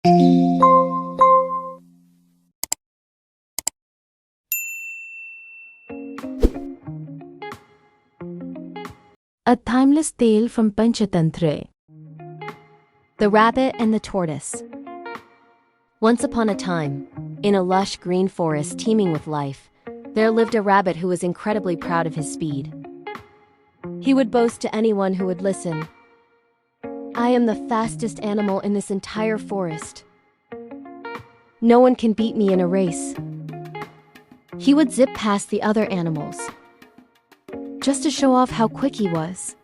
A timeless tale from Panchatantra. The Rabbit and the Tortoise. Once upon a time, in a lush green forest teeming with life, there lived a rabbit who was incredibly proud of his speed. He would boast to anyone who would listen, "I am the fastest animal in this entire forest. No one can beat me in a race." He would zip past the other animals, just to show off how quick he was.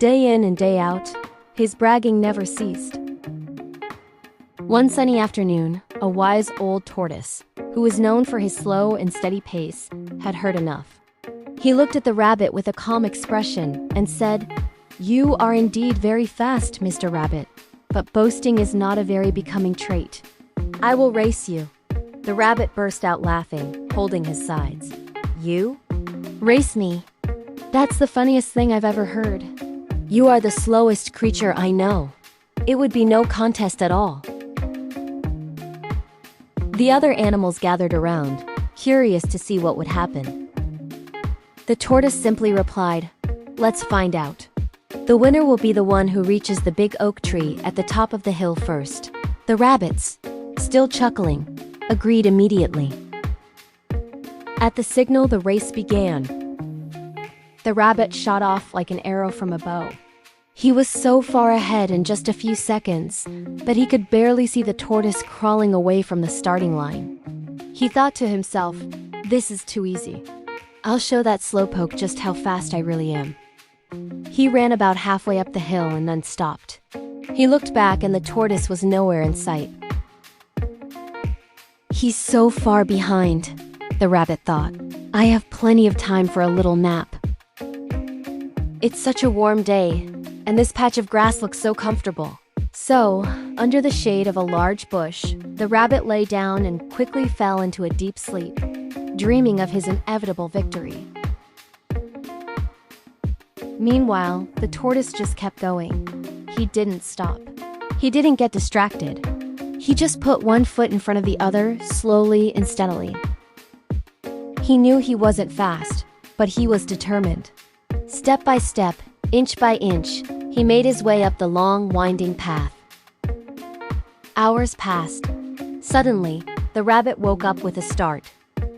Day in and day out, his bragging never ceased. One sunny afternoon, a wise old tortoise, who was known for his slow and steady pace, had heard enough. He looked at the rabbit with a calm expression and said, "You are indeed very fast, Mr. Rabbit, but boasting is not a very becoming trait. I will race you." The rabbit burst out laughing, holding his sides. "You? Race me? That's the funniest thing I've ever heard. You are the slowest creature I know. It would be no contest at all." The other animals gathered around, curious to see what would happen. The tortoise simply replied, "Let's find out. The winner will be the one who reaches the big oak tree at the top of the hill first." The rabbits, still chuckling, agreed immediately. At the signal, the race began. The rabbit shot off like an arrow from a bow. He was so far ahead in just a few seconds, but he could barely see the tortoise crawling away from the starting line. He thought to himself, "This is too easy. I'll show that slowpoke just how fast I really am." He ran about halfway up the hill and then stopped. He looked back and the tortoise was nowhere in sight. "He's so far behind," the rabbit thought. "I have plenty of time for a little nap. It's such a warm day, and this patch of grass looks so comfortable." So, under the shade of a large bush, the rabbit lay down and quickly fell into a deep sleep, dreaming of his inevitable victory. Meanwhile, the tortoise just kept going. He didn't stop. He didn't get distracted. He just put one foot in front of the other, slowly and steadily. He knew he wasn't fast, but he was determined. Step by step, inch by inch, he made his way up the long, winding path. Hours passed. Suddenly, the rabbit woke up with a start.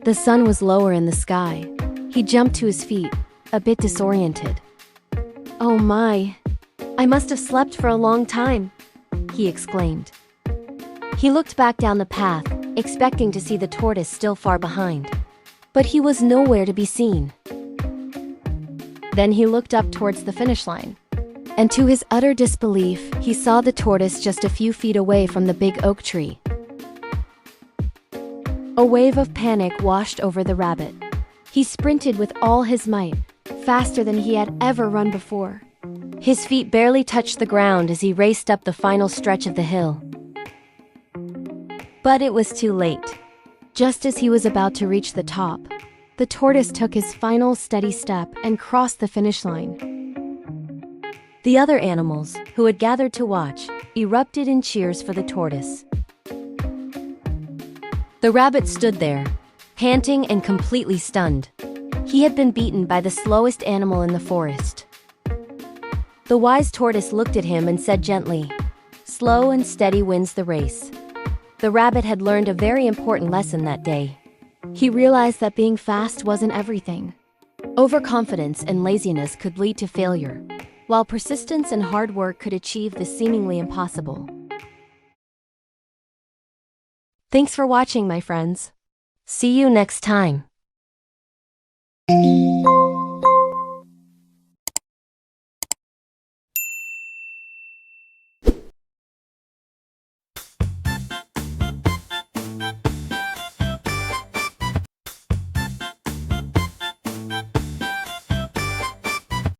The sun was lower in the sky. He jumped to his feet, a bit disoriented. "Oh my! I must have slept for a long time," he exclaimed. He looked back down the path, expecting to see the tortoise still far behind. But he was nowhere to be seen. Then he looked up towards the finish line. And to his utter disbelief, he saw the tortoise just a few feet away from the big oak tree. A wave of panic washed over the rabbit. He sprinted with all his might, faster than he had ever run before. His feet barely touched the ground as he raced up the final stretch of the hill. But it was too late. Just as he was about to reach the top, the tortoise took his final steady step and crossed the finish line. The other animals, who had gathered to watch, erupted in cheers for the tortoise. The rabbit stood there, panting and completely stunned. He had been beaten by the slowest animal in the forest. The wise tortoise looked at him and said gently, "Slow and steady wins the race." The rabbit had learned a very important lesson that day. He realized that being fast wasn't everything. Overconfidence and laziness could lead to failure, while persistence and hard work could achieve the seemingly impossible. Thanks for watching, my friends. See you next time.